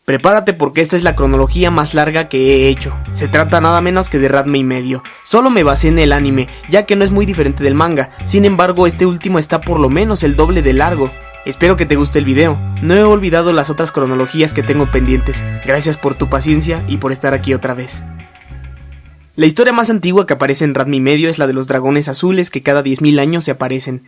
Prepárate porque esta es la cronología más larga que he hecho. Se trata nada menos que de Ranma y medio. Solo me basé en el anime, ya que no es muy diferente del manga. Sin embargo, este último está por lo menos el doble de largo. Espero que te guste el video. No he olvidado las otras cronologías que tengo pendientes. Gracias por tu paciencia y por estar aquí otra vez. La historia más antigua que aparece en Ranma y medio es la de los dragones azules que cada 10.000 años se aparecen.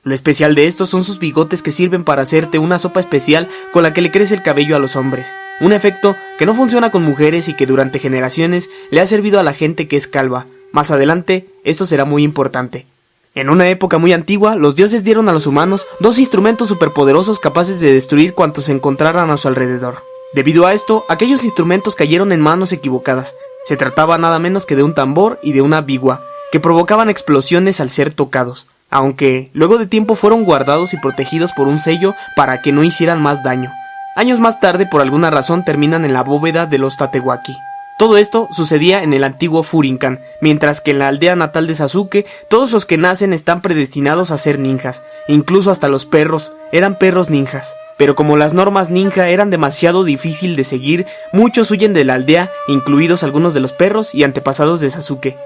Lo especial de estos son sus bigotes que sirven para hacerte una sopa especial con la que le crece el cabello a los hombres. Un efecto que no funciona con mujeres y que durante generaciones le ha servido a la gente que es calva. Más adelante, esto será muy importante. En una época muy antigua, los dioses dieron a los humanos dos instrumentos superpoderosos capaces de destruir cuantos se encontraran a su alrededor. Debido a esto, aquellos instrumentos cayeron en manos equivocadas. Se trataba nada menos que de un tambor y de una biwa, que provocaban explosiones al ser tocados, aunque luego de tiempo fueron guardados y protegidos por un sello para que no hicieran más daño. Años más tarde, por alguna razón, terminan en la bóveda de los Tatewaki. Todo esto sucedía en el antiguo Furinkan, mientras que en la aldea natal de Sasuke, todos los que nacen están predestinados a ser ninjas, incluso hasta los perros, eran perros ninjas. Pero como las normas ninja eran demasiado difícil de seguir, muchos huyen de la aldea, incluidos algunos de los perros y antepasados de Sasuke.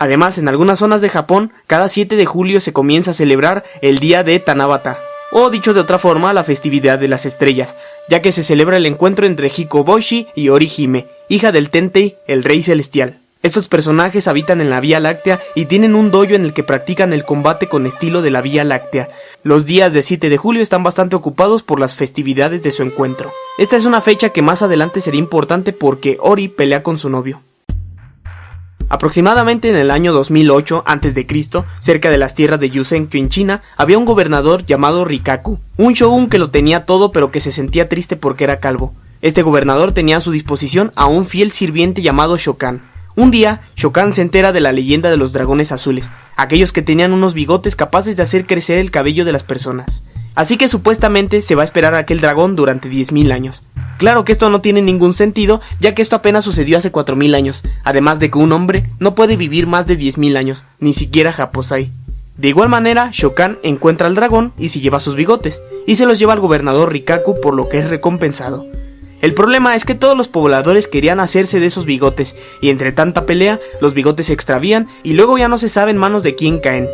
Además, en algunas zonas de Japón, cada 7 de julio se comienza a celebrar el día de Tanabata, o dicho de otra forma, la festividad de las estrellas, ya que se celebra el encuentro entre Hikoboshi y Orihime, hija del Tentei, el rey celestial. Estos personajes habitan en la Vía Láctea y tienen un dojo en el que practican el combate con estilo de la Vía Láctea. Los días de 7 de julio están bastante ocupados por las festividades de su encuentro. Esta es una fecha que más adelante sería importante porque Ori pelea con su novio. Aproximadamente en el año 2008 a.C., cerca de las tierras de Yusenkyo en China, había un gobernador llamado Rikaku, un shogun que lo tenía todo pero que se sentía triste porque era calvo. Este gobernador tenía a su disposición a un fiel sirviente llamado Shokan. Un día, Shokan se entera de la leyenda de los dragones azules, aquellos que tenían unos bigotes capaces de hacer crecer el cabello de las personas. Así que supuestamente se va a esperar a aquel dragón durante 10.000 años. Claro que esto no tiene ningún sentido, ya que esto apenas sucedió hace 4.000 años, además de que un hombre no puede vivir más de 10.000 años, ni siquiera Japosai. De igual manera, Shokan encuentra al dragón y se lleva sus bigotes, y se los lleva al gobernador Rikaku por lo que es recompensado. El problema es que todos los pobladores querían hacerse de esos bigotes, y entre tanta pelea, los bigotes se extravían y luego ya no se sabe en manos de quién caen.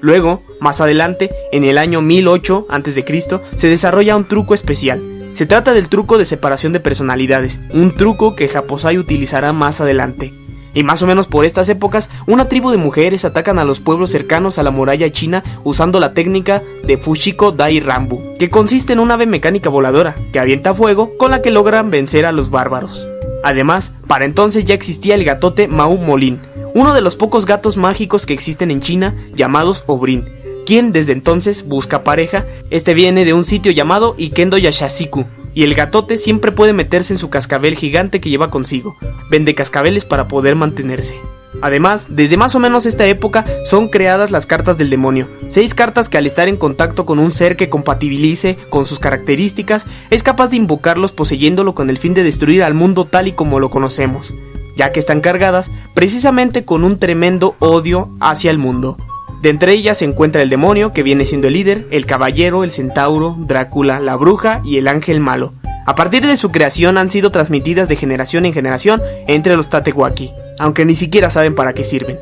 Luego, más adelante, en el año 1008 a.C., se desarrolla un truco especial. Se trata del truco de separación de personalidades, un truco que Japosai utilizará más adelante. Y más o menos por estas épocas, una tribu de mujeres atacan a los pueblos cercanos a la muralla china usando la técnica de Fushiko Dai Rambu, que consiste en una ave mecánica voladora que avienta fuego con la que logran vencer a los bárbaros. Además, para entonces ya existía el gatote Mau Molin, uno de los pocos gatos mágicos que existen en China llamados Obrin, quien desde entonces busca pareja. Este viene de un sitio llamado Ikendo Yashasiku, y el gatote siempre puede meterse en su cascabel gigante que lleva consigo. Vende cascabeles para poder mantenerse. Además, desde más o menos esta época son creadas las cartas del demonio, 6 cartas que al estar en contacto con un ser que compatibilice con sus características, es capaz de invocarlos poseyéndolo con el fin de destruir al mundo tal y como lo conocemos, ya que están cargadas precisamente con un tremendo odio hacia el mundo. De entre ellas se encuentra el demonio, que viene siendo el líder, el caballero, el centauro, Drácula, la bruja y el ángel malo. A partir de su creación han sido transmitidas de generación en generación entre los Tatewaki, aunque ni siquiera saben para qué sirven.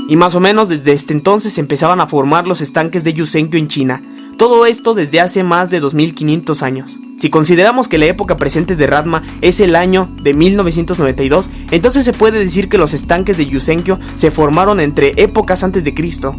Y más o menos desde este entonces empezaban a formar los estanques de Yusenkyo en China. Todo esto desde hace más de 2500 años. Si consideramos que la época presente de Ranma es el año de 1992, entonces se puede decir que los estanques de Yusenkyo se formaron entre épocas antes de Cristo.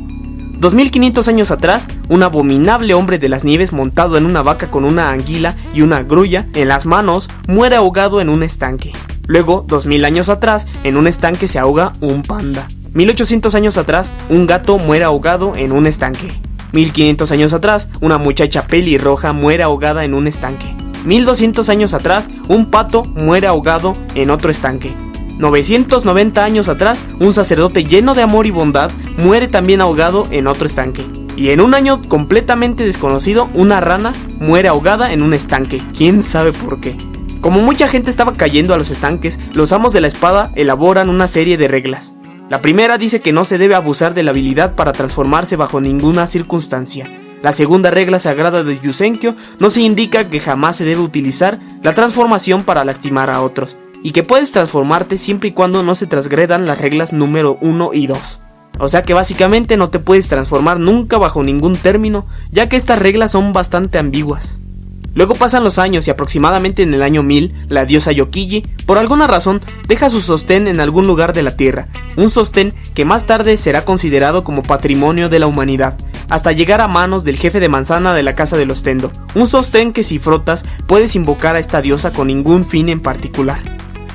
2500 años atrás, un abominable hombre de las nieves montado en una vaca con una anguila y una grulla en las manos muere ahogado en un estanque. Luego, 2000 años atrás, en un estanque se ahoga un panda. 1800 años atrás, un gato muere ahogado en un estanque. 1500 años atrás, una muchacha pelirroja muere ahogada en un estanque. 1200 años atrás, un pato muere ahogado en otro estanque. 990 años atrás, un sacerdote lleno de amor y bondad muere también ahogado en otro estanque. Y en un año completamente desconocido, una rana muere ahogada en un estanque. ¿Quién sabe por qué? Como mucha gente estaba cayendo a los estanques, los amos de la espada elaboran una serie de reglas. La primera dice que no se debe abusar de la habilidad para transformarse bajo ninguna circunstancia. La segunda regla sagrada de Yusenkyo nos indica que jamás se debe utilizar la transformación para lastimar a otros, y que puedes transformarte siempre y cuando no se transgredan las reglas número 1 y 2. O sea que básicamente no te puedes transformar nunca bajo ningún término, ya que estas reglas son bastante ambiguas. Luego pasan los años y aproximadamente en el año 1000, la diosa Yokiji, por alguna razón, deja su sostén en algún lugar de la tierra, un sostén que más tarde será considerado como patrimonio de la humanidad, hasta llegar a manos del jefe de manzana de la casa de los Tendo, un sostén que si frotas puedes invocar a esta diosa con ningún fin en particular.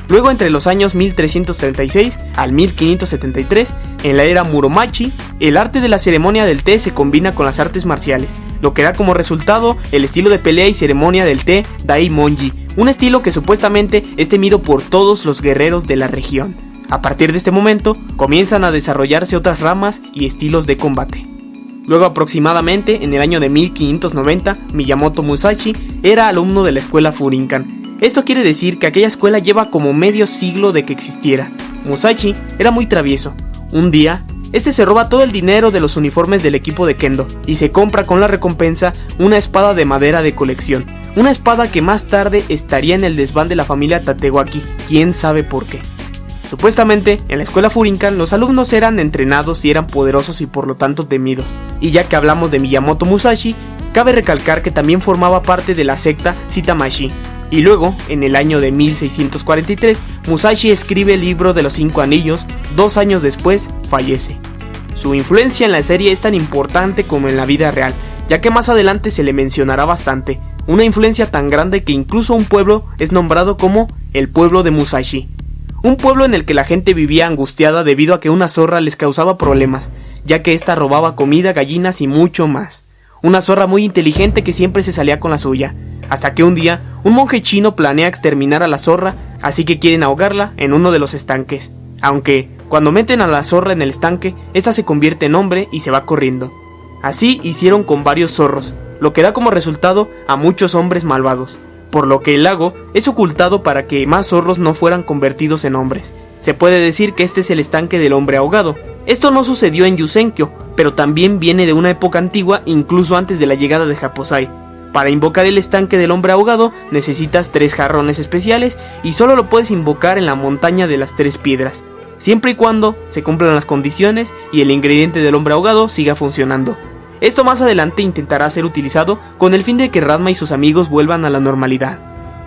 Luego entre los años 1336 al 1573, en la era Muromachi, el arte de la ceremonia del té se combina con las artes marciales, lo que da como resultado el estilo de pelea y ceremonia del té Daimonji, un estilo que supuestamente es temido por todos los guerreros de la región. A partir de este momento, comienzan a desarrollarse otras ramas y estilos de combate. Luego aproximadamente en el año de 1590, Miyamoto Musashi era alumno de la escuela Furinkan. Esto quiere decir que aquella escuela lleva como medio siglo de que existiera. Musashi era muy travieso. Un día, este se roba todo el dinero de los uniformes del equipo de Kendo y se compra con la recompensa una espada de madera de colección. Una espada que más tarde estaría en el desván de la familia Tatewaki, quién sabe por qué. Supuestamente, en la escuela Furinkan los alumnos eran entrenados y eran poderosos y por lo tanto temidos. Y ya que hablamos de Miyamoto Musashi, cabe recalcar que también formaba parte de la secta Shitamashi. Y luego, en el año de 1643, Musashi escribe el libro de los 5 anillos, 2 años después fallece. Su influencia en la serie es tan importante como en la vida real, ya que más adelante se le mencionará bastante, una influencia tan grande que incluso un pueblo es nombrado como el pueblo de Musashi. Un pueblo en el que la gente vivía angustiada debido a que una zorra les causaba problemas, ya que ésta robaba comida, gallinas y mucho más. Una zorra muy inteligente que siempre se salía con la suya, hasta que un día un monje chino planea exterminar a la zorra, así que quieren ahogarla en uno de los estanques. Aunque, cuando meten a la zorra en el estanque, esta se convierte en hombre y se va corriendo. Así hicieron con varios zorros, lo que da como resultado a muchos hombres malvados, por lo que el lago es ocultado para que más zorros no fueran convertidos en hombres. Se puede decir que este es el estanque del hombre ahogado. Esto no sucedió en Yusenkyo, pero también viene de una época antigua, incluso antes de la llegada de Japosai. Para invocar el estanque del hombre ahogado necesitas 3 jarrones especiales y solo lo puedes invocar en la montaña de las 3 piedras, siempre y cuando se cumplan las condiciones y el ingrediente del hombre ahogado siga funcionando. Esto más adelante intentará ser utilizado con el fin de que Ranma y sus amigos vuelvan a la normalidad.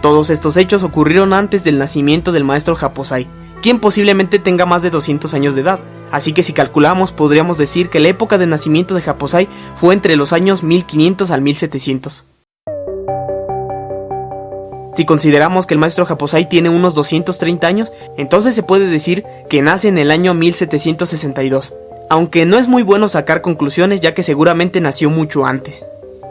Todos estos hechos ocurrieron antes del nacimiento del maestro Japosai, quien posiblemente tenga más de 200 años de edad, así que si calculamos podríamos decir que la época de nacimiento de Japosai fue entre los años 1500 al 1700. Si consideramos que el maestro Japosai tiene unos 230 años, entonces se puede decir que nace en el año 1762, aunque no es muy bueno sacar conclusiones ya que seguramente nació mucho antes.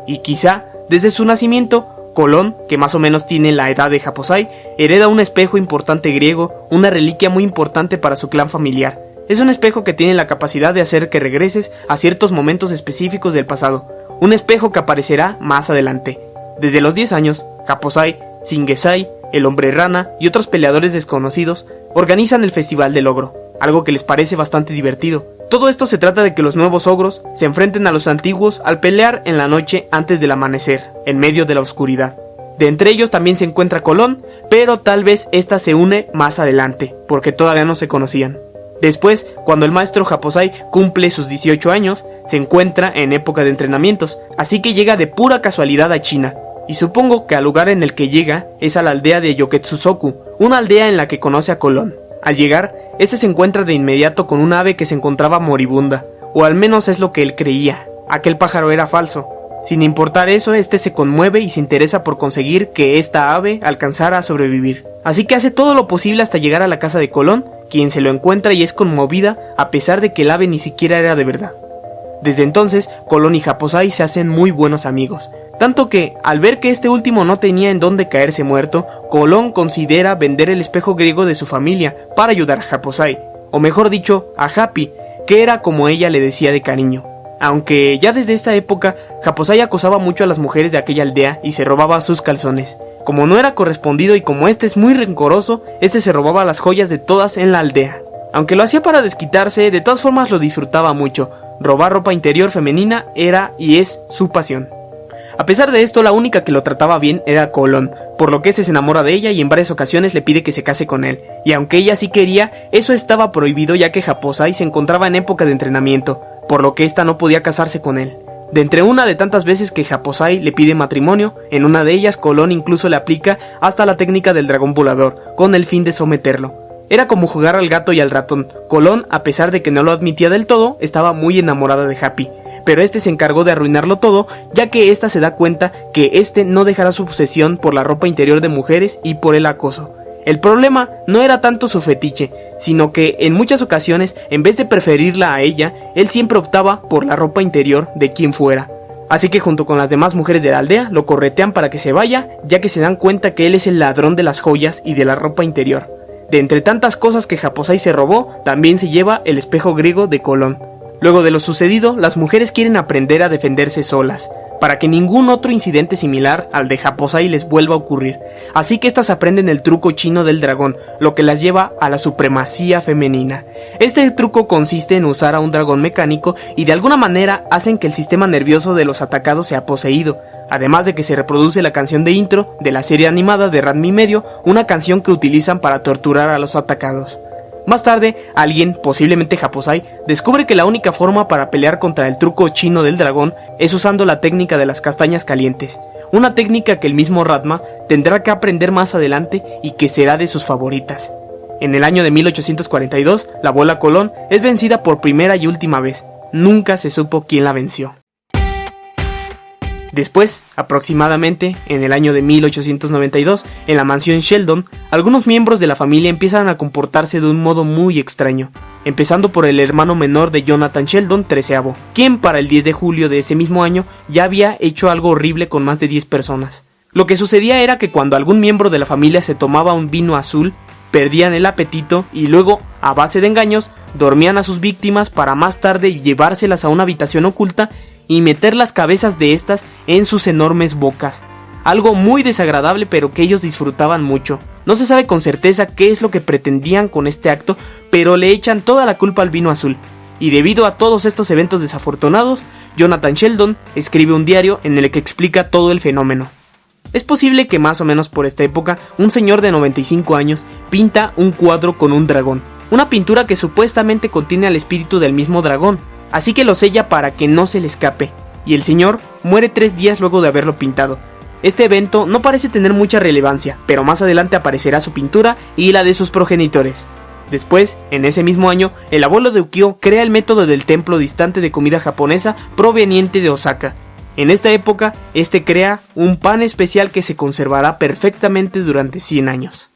Y quizá, desde su nacimiento, Colón, que más o menos tiene la edad de Japosai, hereda un espejo importante griego, una reliquia muy importante para su clan familiar. Es un espejo que tiene la capacidad de hacer que regreses a ciertos momentos específicos del pasado, un espejo que aparecerá más adelante. Desde los 10 años, Japosai, Shingesai, el hombre rana y otros peleadores desconocidos organizan el festival del ogro, algo que les parece bastante divertido. Todo esto se trata de que los nuevos ogros se enfrenten a los antiguos al pelear en la noche antes del amanecer, en medio de la oscuridad. De entre ellos también se encuentra Colón, pero tal vez esta se une más adelante, porque todavía no se conocían. Después, cuando el maestro Japosai cumple sus 18 años, se encuentra en época de entrenamientos, así que llega de pura casualidad a China. Y supongo que al lugar en el que llega es a la aldea de Yoketsusoku, una aldea en la que conoce a Colón. Al llegar, este se encuentra de inmediato con un ave que se encontraba moribunda, o al menos es lo que él creía. Aquel pájaro era falso. Sin importar eso, este se conmueve y se interesa por conseguir que esta ave alcanzara a sobrevivir. Así que hace todo lo posible hasta llegar a la casa de Colón, quien se lo encuentra y es conmovida a pesar de que el ave ni siquiera era de verdad. Desde entonces, Colón y Japosai se hacen muy buenos amigos. Tanto que, al ver que este último no tenía en dónde caerse muerto, Colón considera vender el espejo griego de su familia para ayudar a Japosai, o mejor dicho, a Happy, que era como ella le decía de cariño. Aunque ya desde esta época, Japosai acosaba mucho a las mujeres de aquella aldea y se robaba sus calzones. Como no era correspondido y como este es muy rencoroso, este se robaba las joyas de todas en la aldea. Aunque lo hacía para desquitarse, de todas formas lo disfrutaba mucho, robar ropa interior femenina era y es su pasión. A pesar de esto, la única que lo trataba bien era Colón, por lo que este se enamora de ella y en varias ocasiones le pide que se case con él, y aunque ella sí quería, eso estaba prohibido ya que Japosai se encontraba en época de entrenamiento, por lo que ésta no podía casarse con él. De entre una de tantas veces que Japosai le pide matrimonio, en una de ellas Colón incluso le aplica hasta la técnica del dragón volador, con el fin de someterlo. Era como jugar al gato y al ratón. Colón, a pesar de que no lo admitía del todo, estaba muy enamorada de Happy, pero este se encargó de arruinarlo todo, ya que ésta se da cuenta que este no dejará su obsesión por la ropa interior de mujeres y por el acoso. El problema no era tanto su fetiche, sino que en muchas ocasiones, en vez de preferirla a ella, él siempre optaba por la ropa interior de quien fuera. Así que junto con las demás mujeres de la aldea, lo corretean para que se vaya, ya que se dan cuenta que él es el ladrón de las joyas y de la ropa interior. De entre tantas cosas que Japosai se robó, también se lleva el espejo griego de Colón. Luego de lo sucedido, las mujeres quieren aprender a defenderse solas, para que ningún otro incidente similar al de Japosai les vuelva a ocurrir. Así que estas aprenden el truco chino del dragón, lo que las lleva a la supremacía femenina. Este truco consiste en usar a un dragón mecánico y de alguna manera hacen que el sistema nervioso de los atacados sea poseído. Además de que se reproduce la canción de intro de la serie animada de Ranma y medio, una canción que utilizan para torturar a los atacados. Más tarde, alguien, posiblemente Japosai, descubre que la única forma para pelear contra el truco chino del dragón es usando la técnica de las castañas calientes, una técnica que el mismo Ranma tendrá que aprender más adelante y que será de sus favoritas. En el año de 1842, la abuela Colón es vencida por primera y última vez. Nunca se supo quién la venció. Después, aproximadamente en el año de 1892, en la mansión Sheldon, algunos miembros de la familia empiezan a comportarse de un modo muy extraño, empezando por el hermano menor de Jonathan Sheldon, 13avo, quien para el 10 de julio de ese mismo año ya había hecho algo horrible con más de 10 personas. Lo que sucedía era que cuando algún miembro de la familia se tomaba un vino azul, perdían el apetito y luego, a base de engaños, dormían a sus víctimas para más tarde llevárselas a una habitación oculta y meter las cabezas de estas en sus enormes bocas. Algo muy desagradable, pero que ellos disfrutaban mucho. No se sabe con certeza qué es lo que pretendían con este acto, pero le echan toda la culpa al vino azul. Y debido a todos estos eventos desafortunados, Jonathan Sheldon escribe un diario en el que explica todo el fenómeno. Es posible que más o menos por esta época, un señor de 95 años pinta un cuadro con un dragón, una pintura que supuestamente contiene al espíritu del mismo dragón, así que lo sella para que no se le escape, y el señor muere 3 días luego de haberlo pintado. Este evento no parece tener mucha relevancia, pero más adelante aparecerá su pintura y la de sus progenitores. Después, en ese mismo año, el abuelo de Ukyo crea el método del templo distante de comida japonesa proveniente de Osaka. En esta época, este crea un pan especial que se conservará perfectamente durante 100 años.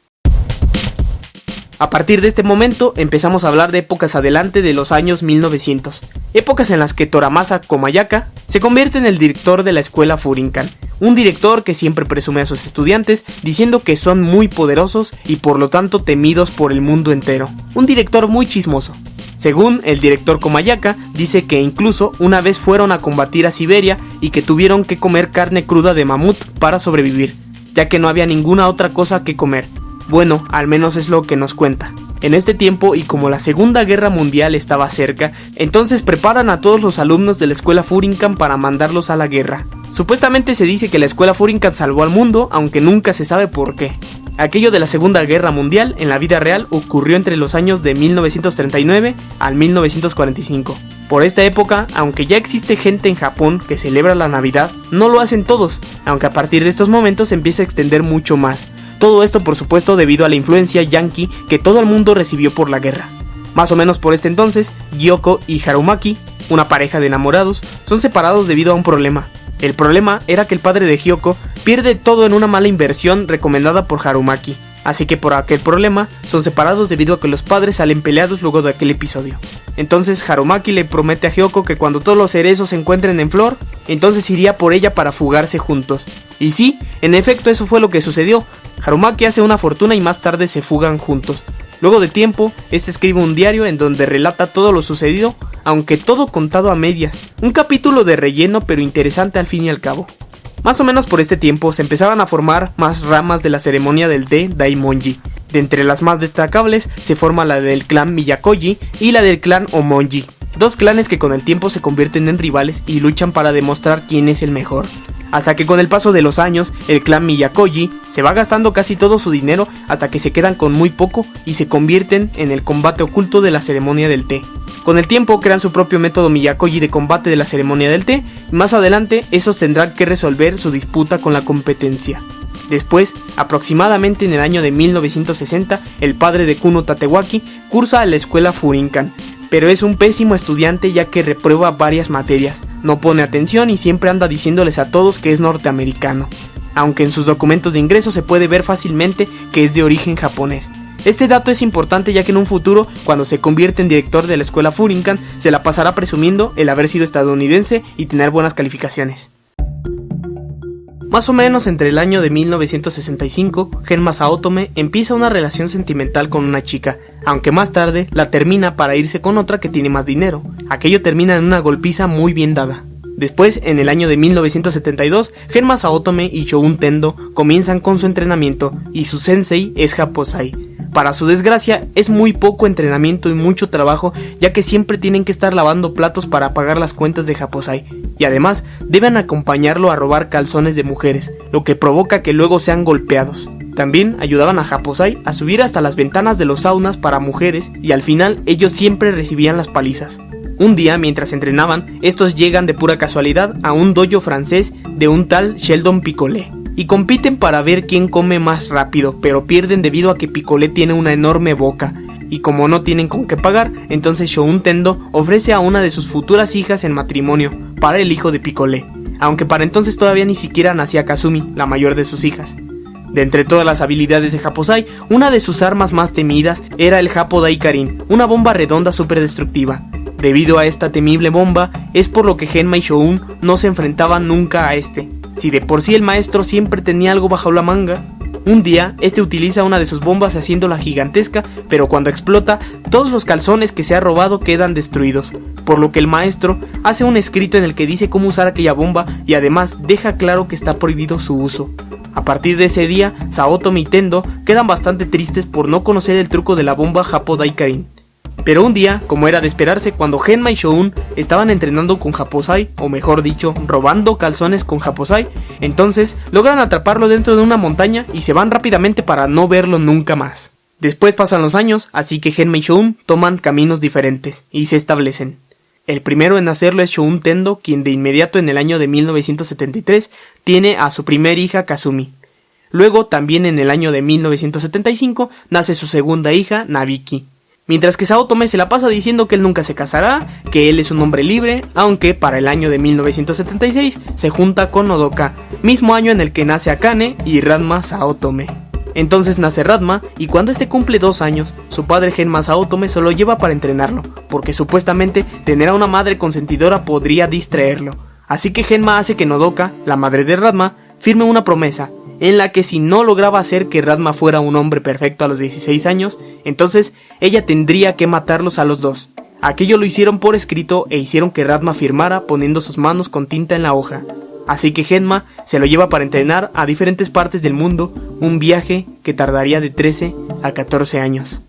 A partir de este momento empezamos a hablar de épocas adelante de los años 1900, épocas en las que Toramasa Komayaka se convierte en el director de la escuela Furinkan, un director que siempre presume a sus estudiantes diciendo que son muy poderosos y por lo tanto temidos por el mundo entero, un director muy chismoso. Según el director Komayaka, dice que incluso una vez fueron a combatir a Siberia y que tuvieron que comer carne cruda de mamut para sobrevivir, ya que no había ninguna otra cosa que comer. Bueno, al menos es lo que nos cuenta. En este tiempo, y como la Segunda Guerra Mundial estaba cerca, entonces preparan a todos los alumnos de la escuela Furinkan para mandarlos a la guerra. Supuestamente se dice que la escuela Furinkan salvó al mundo, aunque nunca se sabe por qué. Aquello de la Segunda Guerra Mundial en la vida real ocurrió entre los años de 1939 al 1945. Por esta época, aunque ya existe gente en Japón que celebra la Navidad, no lo hacen todos, aunque a partir de estos momentos se empieza a extender mucho más. Todo esto por supuesto debido a la influencia yankee que todo el mundo recibió por la guerra. Más o menos por este entonces, Gyoko y Harumaki, una pareja de enamorados, son separados debido a un problema. El problema era que el padre de Gyoko pierde todo en una mala inversión recomendada por Harumaki, así que por aquel problema son separados debido a que los padres salen peleados luego de aquel episodio. Entonces Harumaki le promete a Gyoko que cuando todos los cerezos se encuentren en flor, entonces iría por ella para fugarse juntos. Y sí, en efecto eso fue lo que sucedió. Harumaki hace una fortuna y más tarde se fugan juntos. Luego de tiempo, este escribe un diario en donde relata todo lo sucedido, aunque todo contado a medias. Un capítulo de relleno pero interesante al fin y al cabo. Más o menos por este tiempo se empezaban a formar más ramas de la ceremonia del Daimonji. De entre las más destacables se forma la del clan Miyakoji y la del clan Omonji. dos clanes que con el tiempo se convierten en rivales y luchan para demostrar quién es el mejor. Hasta que con el paso de los años, el clan Miyakoji se va gastando casi todo su dinero hasta que se quedan con muy poco y se convierten en el combate oculto de la ceremonia del té. Con el tiempo crean su propio método Miyakoji de combate de la ceremonia del té, y más adelante esos tendrán que resolver su disputa con la competencia. Después, aproximadamente en el año de 1960, el padre de Kuno Tatewaki cursa a la escuela Furinkan, pero es un pésimo estudiante ya que reprueba varias materias, no pone atención y siempre anda diciéndoles a todos que es norteamericano, aunque en sus documentos de ingreso se puede ver fácilmente que es de origen japonés. Este dato es importante ya que en un futuro, cuando se convierte en director de la escuela Furinkan, se la pasará presumiendo el haber sido estadounidense y tener buenas calificaciones. Más o menos entre el año de 1965, Genma Saotome empieza una relación sentimental con una chica, aunque más tarde la termina para irse con otra que tiene más dinero. Aquello termina en una golpiza muy bien dada. Después, en el año de 1972, Genma Saotome y Shoun Tendo comienzan con su entrenamiento y su sensei es Japosai. Para su desgracia, es muy poco entrenamiento y mucho trabajo, ya que siempre tienen que estar lavando platos para pagar las cuentas de Japosai, y además deben acompañarlo a robar calzones de mujeres, lo que provoca que luego sean golpeados. También ayudaban a Japosai a subir hasta las ventanas de los saunas para mujeres, y al final ellos siempre recibían las palizas. Un día, mientras entrenaban, estos llegan de pura casualidad a un dojo francés de un tal Sheldon Picolet, y compiten para ver quién come más rápido, pero pierden debido a que Picolet tiene una enorme boca, y como no tienen con qué pagar, entonces Shoun Tendo ofrece a una de sus futuras hijas en matrimonio para el hijo de Picolet, aunque para entonces todavía ni siquiera nacía Kazumi, la mayor de sus hijas. De entre todas las habilidades de Japosai, una de sus armas más temidas era el Japo Daikarin, una bomba redonda súper destructiva. Debido a esta temible bomba, es por lo que Genma y Shoun no se enfrentaban nunca a este. Si de por sí el maestro siempre tenía algo bajo la manga, un día este utiliza una de sus bombas haciéndola gigantesca, pero cuando explota, todos los calzones que se ha robado quedan destruidos, por lo que el maestro hace un escrito en el que dice cómo usar aquella bomba y además deja claro que está prohibido su uso. A partir de ese día, Saotome y Tendo quedan bastante tristes por no conocer el truco de la bomba Japo Daikarin. Pero un día, como era de esperarse, cuando Genma y Shoun estaban entrenando con Japosai, o mejor dicho, robando calzones con Japosai, entonces logran atraparlo dentro de una montaña y se van rápidamente para no verlo nunca más. Después pasan los años, así que Genma y Shoun toman caminos diferentes y se establecen. El primero en hacerlo es Shoun Tendo, quien de inmediato en el año de 1973 tiene a su primer hija Kazumi. Luego, también en el año de 1975, nace su segunda hija, Nabiki. Mientras que Saotome se la pasa diciendo que él nunca se casará, que él es un hombre libre, aunque para el año de 1976 se junta con Nodoka, mismo año en el que nace Akane y Ranma Saotome. Entonces nace Ranma, y cuando este cumple 2 años, su padre Genma Saotome se lo lleva para entrenarlo, porque supuestamente tener a una madre consentidora podría distraerlo. Así que Genma hace que Nodoka, la madre de Ranma, firme una promesa, en la que si no lograba hacer que Ranma fuera un hombre perfecto a los 16 años, entonces ella tendría que matarlos a los dos. Aquello lo hicieron por escrito e hicieron que Ranma firmara poniendo sus manos con tinta en la hoja. Así que Genma se lo lleva para entrenar a diferentes partes del mundo, un viaje que tardaría de 13 a 14 años.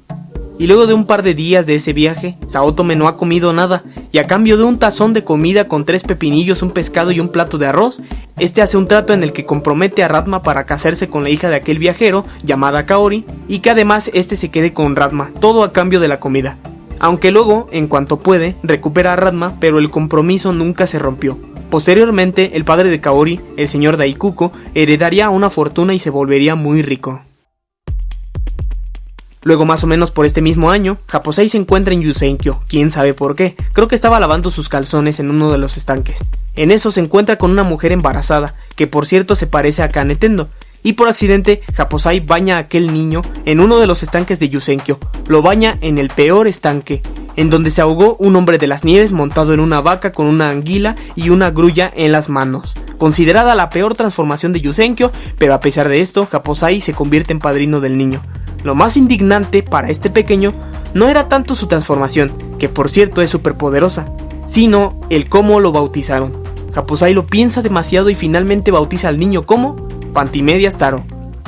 Y luego de un par de días de ese viaje, Saotome no ha comido nada, y a cambio de un tazón de comida con 3 pepinillos, un pescado y un plato de arroz, este hace un trato en el que compromete a Ranma para casarse con la hija de aquel viajero, llamada Kaori, y que además este se quede con Ranma, todo a cambio de la comida. Aunque luego, en cuanto puede, recupera a Ranma, pero el compromiso nunca se rompió. Posteriormente, el padre de Kaori, el señor Daikuko, heredaría una fortuna y se volvería muy rico. Luego, más o menos por este mismo año, Japosai se encuentra en Yusenkyo, quién sabe por qué, creo que estaba lavando sus calzones en uno de los estanques. En eso se encuentra con una mujer embarazada, que por cierto se parece a Akane Tendo, y por accidente Japosai baña a aquel niño en uno de los estanques de Yusenkyo, lo baña en el peor estanque, en donde se ahogó un hombre de las nieves montado en una vaca con una anguila y una grulla en las manos. Considerada la peor transformación de Yusenkyo, pero a pesar de esto, Japosai se convierte en padrino del niño. Lo más indignante para este pequeño no era tanto su transformación, que por cierto es súper poderosa, sino el cómo lo bautizaron. Japosai lo piensa demasiado y finalmente bautiza al niño como Pantimedias Taro.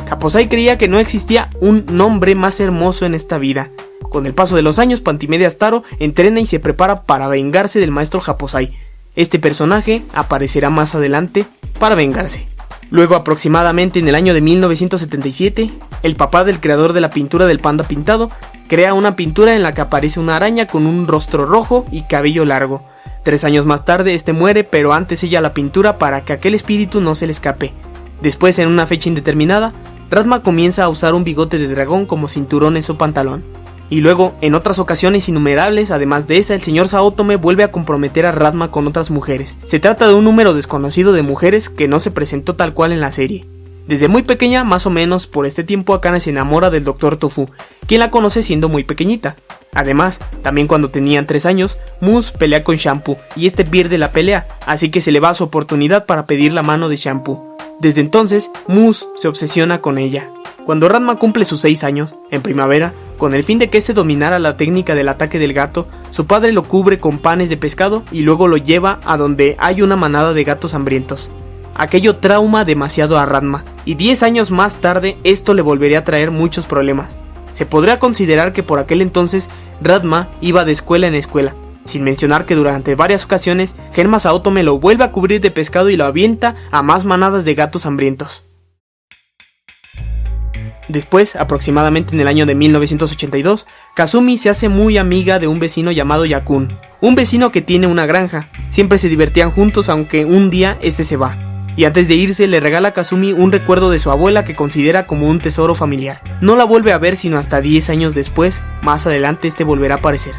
Japosai creía que no existía un nombre más hermoso en esta vida. Con el paso de los años, Pantimedias Taro entrena y se prepara para vengarse del maestro Japosai. Este personaje aparecerá más adelante para vengarse. Luego, aproximadamente en el año de 1977, el papá del creador de la pintura del panda pintado crea una pintura en la que aparece una araña con un rostro rojo y cabello largo. 3 años más tarde, este muere, pero antes sella la pintura para que aquel espíritu no se le escape. Después, en una fecha indeterminada, Ranma comienza a usar un bigote de dragón como cinturón en su pantalón. Y luego, en otras ocasiones innumerables, además de esa, el señor Saotome vuelve a comprometer a Ranma con otras mujeres. Se trata de un número desconocido de mujeres que no se presentó tal cual en la serie. Desde muy pequeña, más o menos por este tiempo, Akane se enamora del Dr. Tofu, quien la conoce siendo muy pequeñita. Además, también cuando tenían 3 años, Mousse pelea con Shampoo y este pierde la pelea, así que se le va su oportunidad para pedir la mano de Shampoo. Desde entonces, Mousse se obsesiona con ella. Cuando Ranma cumple sus 6 años, en primavera, con el fin de que éste dominara la técnica del ataque del gato, su padre lo cubre con panes de pescado y luego lo lleva a donde hay una manada de gatos hambrientos. Aquello trauma demasiado a Ranma, y 10 años más tarde esto le volvería a traer muchos problemas. Se podría considerar que por aquel entonces Ranma iba de escuela en escuela, sin mencionar que durante varias ocasiones Genma Saotome lo vuelve a cubrir de pescado y lo avienta a más manadas de gatos hambrientos. Después, aproximadamente en el año de 1982, Kazumi se hace muy amiga de un vecino llamado Yakun, un vecino que tiene una granja. Siempre se divertían juntos, aunque un día este se va, y antes de irse le regala a Kazumi un recuerdo de su abuela que considera como un tesoro familiar. No la vuelve a ver sino hasta 10 años después, más adelante este volverá a aparecer.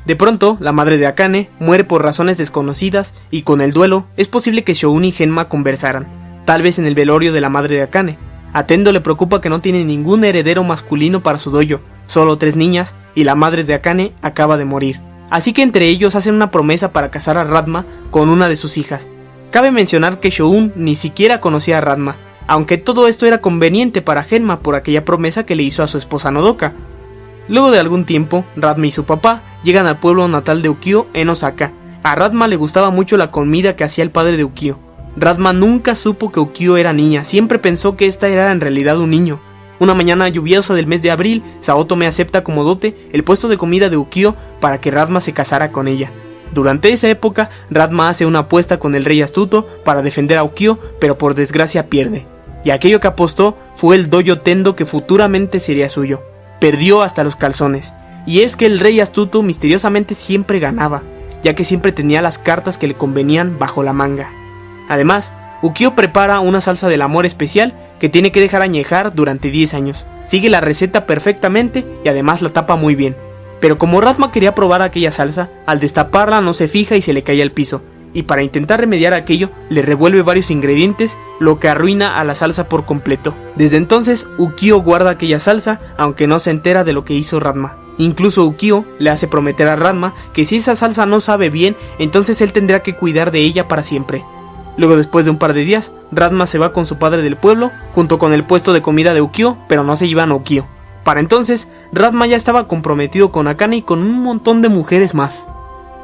De pronto, la madre de Akane muere por razones desconocidas y con el duelo es posible que Shoun y Genma conversaran, tal vez en el velorio de la madre de Akane. A Tendo le preocupa que no tiene ningún heredero masculino para su dojo, solo 3 niñas, y la madre de Akane acaba de morir. Así que entre ellos hacen una promesa para casar a Ranma con una de sus hijas. Cabe mencionar que Shoun ni siquiera conocía a Ranma, aunque todo esto era conveniente para Genma por aquella promesa que le hizo a su esposa Nodoka. Luego de algún tiempo, Ranma y su papá llegan al pueblo natal de Ukyo en Osaka. A Ranma le gustaba mucho la comida que hacía el padre de Ukyo. Ranma nunca supo que Ukyo era niña, siempre pensó que esta era en realidad un niño. Una mañana lluviosa del mes de abril, Saotome acepta como dote el puesto de comida de Ukyo para que Ranma se casara con ella. Durante esa época, Ranma hace una apuesta con el rey astuto para defender a Ukyo, pero por desgracia pierde. Y aquello que apostó fue el dojo Tendo que futuramente sería suyo. Perdió hasta los calzones. Y es que el rey astuto misteriosamente siempre ganaba, ya que siempre tenía las cartas que le convenían bajo la manga. Además, Ukyo prepara una salsa del amor especial que tiene que dejar añejar durante 10 años. Sigue la receta perfectamente y además la tapa muy bien. Pero como Ranma quería probar aquella salsa, al destaparla no se fija y se le cae al piso. Y para intentar remediar aquello, le revuelve varios ingredientes, lo que arruina a la salsa por completo. Desde entonces, Ukyo guarda aquella salsa, aunque no se entera de lo que hizo Ranma. Incluso Ukyo le hace prometer a Ranma que si esa salsa no sabe bien, entonces él tendrá que cuidar de ella para siempre. Luego, después de un par de días, Ranma se va con su padre del pueblo, junto con el puesto de comida de Ukyo, pero no se llevan a Ukyo. Para entonces, Ranma ya estaba comprometido con Akane y con un montón de mujeres más.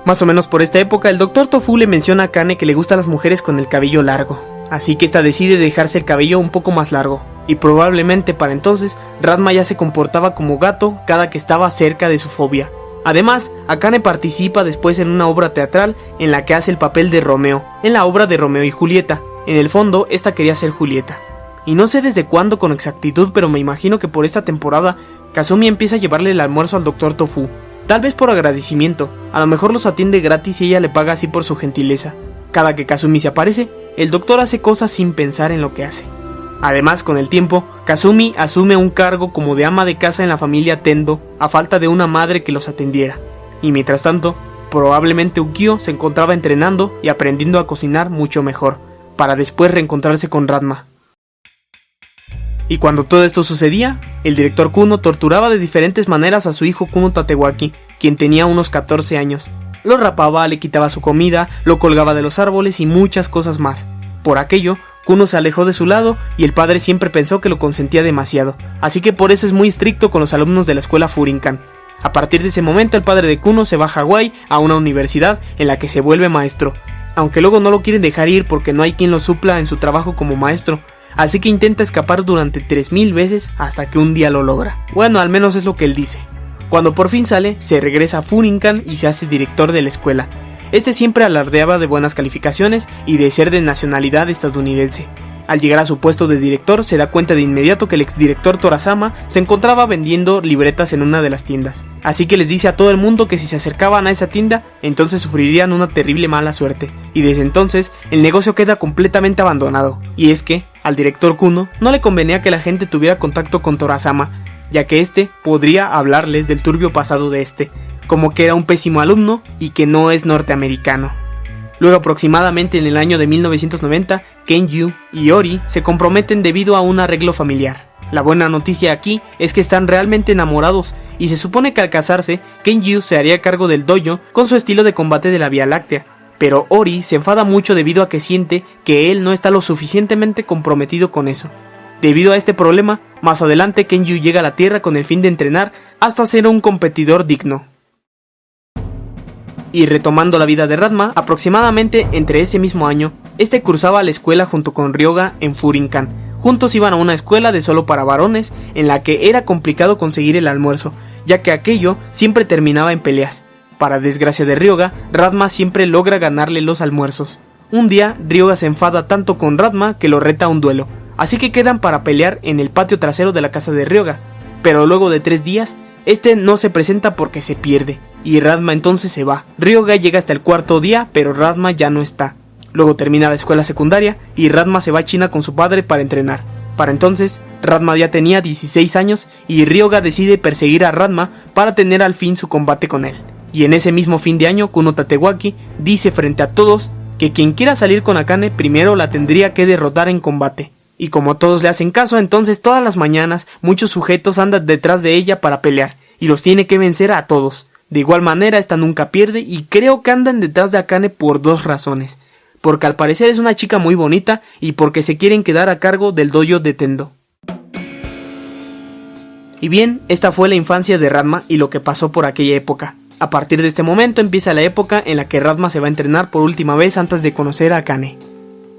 Más o menos por esta época, el Dr. Tofu le menciona a Akane que le gustan las mujeres con el cabello largo, así que esta decide dejarse el cabello un poco más largo, y probablemente para entonces, Ranma ya se comportaba como gato cada que estaba cerca de su fobia. Además, Akane participa después en una obra teatral en la que hace el papel de Romeo, en la obra de Romeo y Julieta. En el fondo, esta quería ser Julieta. Y no sé desde cuándo con exactitud, pero me imagino que por esta temporada, Kazumi empieza a llevarle el almuerzo al Dr. Tofu. Tal vez por agradecimiento, a lo mejor los atiende gratis y ella le paga así por su gentileza. Cada que Kazumi se aparece, el doctor hace cosas sin pensar en lo que hace. Además, con el tiempo, Kazumi asume un cargo como de ama de casa en la familia Tendo, a falta de una madre que los atendiera. Y mientras tanto, probablemente Ukyo se encontraba entrenando y aprendiendo a cocinar mucho mejor, para después reencontrarse con Ranma. Y cuando todo esto sucedía, el director Kuno torturaba de diferentes maneras a su hijo Kuno Tatewaki, quien tenía unos 14 años. Lo rapaba, le quitaba su comida, lo colgaba de los árboles y muchas cosas más. Por aquello, Kuno se alejó de su lado y el padre siempre pensó que lo consentía demasiado, así que por eso es muy estricto con los alumnos de la escuela Furinkan. A partir de ese momento el padre de Kuno se va a Hawái a una universidad en la que se vuelve maestro, aunque luego no lo quieren dejar ir porque no hay quien lo supla en su trabajo como maestro, así que intenta escapar durante 3000 veces hasta que un día lo logra. Bueno, al menos es lo que él dice. Cuando por fin sale, se regresa a Furinkan y se hace director de la escuela. Este siempre alardeaba de buenas calificaciones y de ser de nacionalidad estadounidense. Al llegar a su puesto de director, se da cuenta de inmediato que el exdirector Torazama se encontraba vendiendo libretas en una de las tiendas. Así que les dice a todo el mundo que si se acercaban a esa tienda, entonces sufrirían una terrible mala suerte. Y desde entonces, el negocio queda completamente abandonado. Y es que, al director Kuno no le convenía que la gente tuviera contacto con Torazama, ya que este podría hablarles del turbio pasado de este, como que era un pésimo alumno y que no es norteamericano. Luego, aproximadamente en el año de 1990, Kenju y Ori se comprometen debido a un arreglo familiar. La buena noticia aquí es que están realmente enamorados y se supone que al casarse, Kenju se haría cargo del dojo con su estilo de combate de la Vía Láctea, pero Ori se enfada mucho debido a que siente que él no está lo suficientemente comprometido con eso. Debido a este problema, más adelante Kenju llega a la Tierra con el fin de entrenar hasta ser un competidor digno. Y retomando la vida de Ranma, aproximadamente entre ese mismo año, este cursaba la escuela junto con Ryoga en Furinkan. Juntos iban a una escuela de solo para varones, en la que era complicado conseguir el almuerzo, ya que aquello siempre terminaba en peleas. Para desgracia de Ryoga, Ranma siempre logra ganarle los almuerzos. Un día, Ryoga se enfada tanto con Ranma que lo reta a un duelo, así que quedan para pelear en el patio trasero de la casa de Ryoga. Pero luego de 3 días, este no se presenta porque se pierde, y Ranma entonces se va. Ryoga llega hasta el 4.º día, pero Ranma ya no está. Luego termina la escuela secundaria, y Ranma se va a China con su padre para entrenar. Para entonces, Ranma ya tenía 16 años, y Ryoga decide perseguir a Ranma para tener al fin su combate con él. Y en ese mismo fin de año, Kuno Tatewaki dice frente a todos que quien quiera salir con Akane primero la tendría que derrotar en combate. Y como todos le hacen caso, entonces todas las mañanas muchos sujetos andan detrás de ella para pelear, y los tiene que vencer a todos. De igual manera, esta nunca pierde, y creo que andan detrás de Akane por 2 razones. Porque al parecer es una chica muy bonita, y porque se quieren quedar a cargo del dojo de Tendo. Y bien, esta fue la infancia de Ranma y lo que pasó por aquella época. A partir de este momento empieza la época en la que Ranma se va a entrenar por última vez antes de conocer a Akane.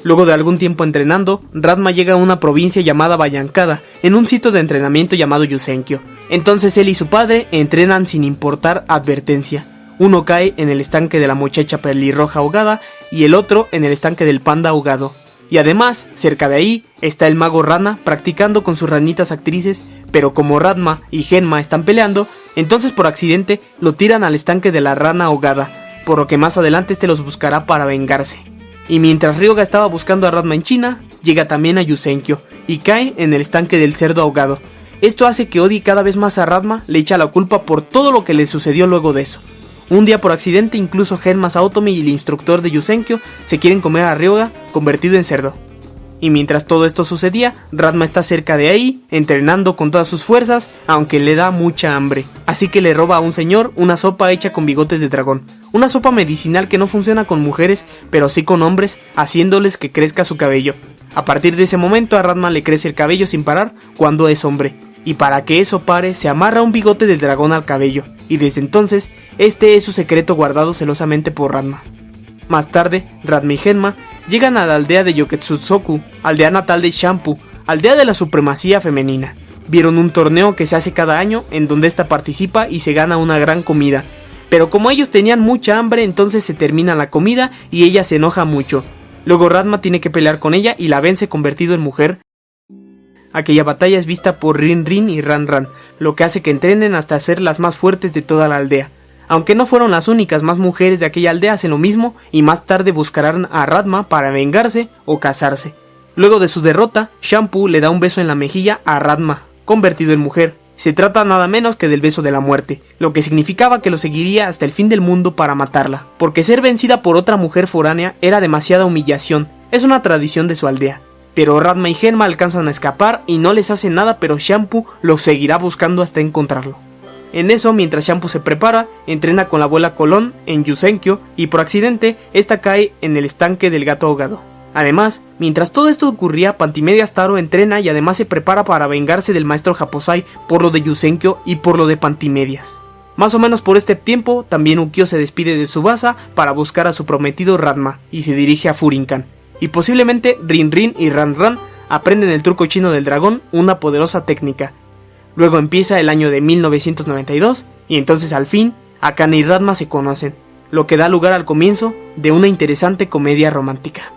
Luego de algún tiempo entrenando, Ranma llega a una provincia llamada Bayankada, en un sitio de entrenamiento llamado Yusenkyo. Entonces él y su padre entrenan sin importar advertencia. Uno cae en el estanque de la muchacha pelirroja ahogada y el otro en el estanque del panda ahogado. Y además, cerca de ahí, está el mago Rana practicando con sus ranitas actrices, pero como Ranma y Genma están peleando, entonces por accidente lo tiran al estanque de la rana ahogada, por lo que más adelante este los buscará para vengarse. Y mientras Ryoga estaba buscando a Ranma en China, llega también a Yusenkyo y cae en el estanque del cerdo ahogado. Esto hace que odie cada vez más a Ranma, le echa la culpa por todo lo que le sucedió luego de eso. Un día por accidente incluso Genma Saotomi y el instructor de Yusenkyo se quieren comer a Ryoga convertido en cerdo. Y mientras todo esto sucedía, Ranma está cerca de ahí, entrenando con todas sus fuerzas, aunque le da mucha hambre. Así que le roba a un señor una sopa hecha con bigotes de dragón. Una sopa medicinal que no funciona con mujeres, pero sí con hombres, haciéndoles que crezca su cabello. A partir de ese momento a Ranma le crece el cabello sin parar cuando es hombre. Y para que eso pare, se amarra un bigote del dragón al cabello. Y desde entonces, este es su secreto guardado celosamente por Ranma. Más tarde, Ranma y Genma llegan a la aldea de Yoketsutsoku, aldea natal de Shampoo, aldea de la supremacía femenina. Vieron un torneo que se hace cada año en donde esta participa y se gana una gran comida. Pero como ellos tenían mucha hambre, entonces se termina la comida y ella se enoja mucho. Luego Ranma tiene que pelear con ella y la vence convertido en mujer. Aquella batalla es vista por Rin Rin y Ran Ran, lo que hace que entrenen hasta ser las más fuertes de toda la aldea. Aunque no fueron las únicas, más mujeres de aquella aldea hacen lo mismo y más tarde buscarán a Ranma para vengarse o casarse. Luego de su derrota, Shampoo le da un beso en la mejilla a Ranma, convertido en mujer. Se trata nada menos que del beso de la muerte, lo que significaba que lo seguiría hasta el fin del mundo para matarla, porque ser vencida por otra mujer foránea era demasiada humillación, es una tradición de su aldea. Pero Ranma y Genma alcanzan a escapar y no les hace nada, pero Shampoo los seguirá buscando hasta encontrarlo. En eso, mientras Shampoo se prepara, entrena con la abuela Colón en Yusenkyo y por accidente, esta cae en el estanque del gato ahogado. Además, mientras todo esto ocurría, Pantimedias Taro entrena y además se prepara para vengarse del maestro Japosai por lo de Yusenkyo y por lo de Pantimedias. Más o menos por este tiempo, también Ukyo se despide de Tsubasa para buscar a su prometido Ranma y se dirige a Furinkan. Y posiblemente Rin Rin y Ran Ran aprenden el truco chino del dragón, una poderosa técnica. Luego empieza el año de 1992 y entonces al fin Akane y Ranma se conocen, lo que da lugar al comienzo de una interesante comedia romántica.